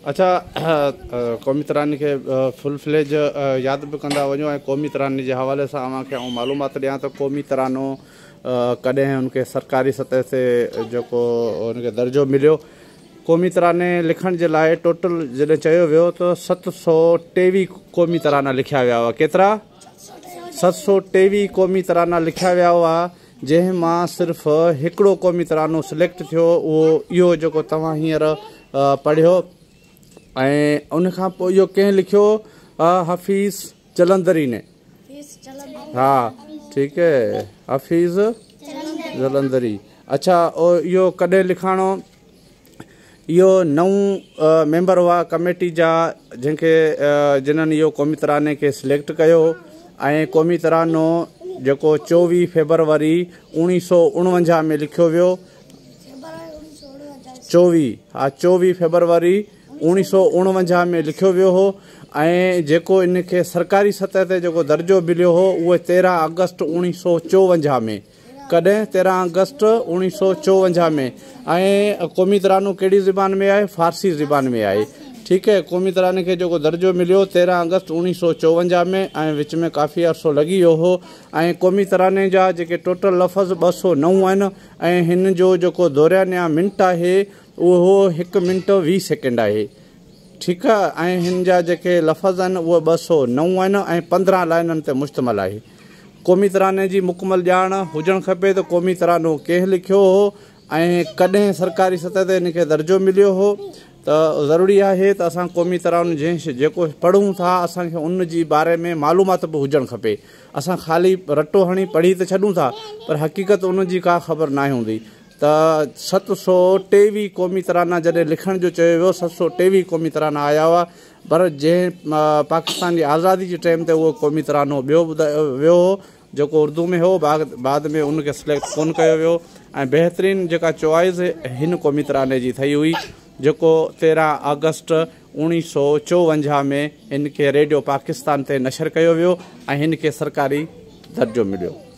अच्छा, क़ौमी तरानी के फुल फ्लेज याद भी कंदा वञो ऐं क़ौमी तरानी के हवाले से अव्हांखे मालूमात ॾियां तो क़ौमी तरानो कॾहिं उनके सरकारी सतह से जो उनके दर्जो मिलियो। क़ौमी तराने लिखण जे लाइ टोटल जॾहिं चयो वियो तो 723 क़ौमी तराना लिखिया विया हुआ। केतिरा? 723 क़ौमी तराना लिखिया विया हुआ, जंहिं मां सिर्फ़ हिकिड़ो क़ौमी तरानो सिलेक्ट थियो, उहो इहो जेको तव्हां हींअर पढ़ियो। ऐं उनखां पोइ इहो कंहिं लिखियो? हफ़ीज़ जलंधरी ने। हाँ ठीक है, हफ़ीज़ जलंधरी। अच्छा, और इहो कॾहिं लिखाणो? इहो 9 मेंबर हुआ कमेटी जा, जंहिंखे जिन्हनि इहो क़ौमी तराने के सिलेक्ट कयो। ऐं क़ौमी तरानो जेको 24 फरवरी 1949 में लिखियो वियो। 24 फरवरी 1949 में लिखियो वियो हो। ऐं जेको इनके सरकारी सतह ते जेको दर्जो मिलियो हो, उहो 13 अगस्त 1954 में। कॾहिं? 13 अगस्त 1954 में। ऐं क़ौमी तरानो कहिड़ी ज़बान में आहे? फ़ारसी ज़बान में आहे। ठीक है, क़ौमी तराने के जो दर्जो मिलियो 13 अगस्त 1954 में, ऐं विच में काफ़ी अरसो लगी वियो हो। ऐं क़ौमी तराने जा जेके टोटल लफ़्ज़ 209 आहिनि, ऐं हिन जो जेको दोहराइणा मिंट आहे उहो 1 मिंट 20 सेकेंड आहे। ठीक है, ऐं हिन जा जेके लफ़्ज़ आहिनि उहे 209 आहिनि ऐं 15 लाइननि ते मुश्तमिल आहे। क़ौमी तराने जी मुकमल ॼाण हुजणु खपे त क़ौमी तरानो कंहिं लिखियो हो ऐं कॾहिं सरकारी सतह ते इनखे दर्जो मिलियो हो। तो ज़रूरी है तो असां क़ौमी तरानो जेको पढ़ूं था, असांखे उन जी बारे में मालूमात भी हुजणु खपे। असां खाली रटो हणी पढ़ी तो छॾूं था, पर हक़ीक़त उन जी का ख़बर ना हूंदी। तो 723 क़ौमी तराना जॾहिं लिखण जो चयो वियो, 723 क़ौमी तराना आया हुआ। पर जंहिं पाकिस्तान की आज़ादी के टाइम ते उहो क़ौमी तरानो ॿियो वियो हो, जेको उर्दू में हो। बाद में उनके सिलेक्ट कोन कयो वियो। ऐं बहितरीन जेका चॉइस हिन क़ौमी तराने जी थी हुई, जेको 13 अगस्त 1954 में इनके रेडियो पाकिस्तान ते नशर कयो वियो ऐं हिनके सरकारी दर्जो मिलियो।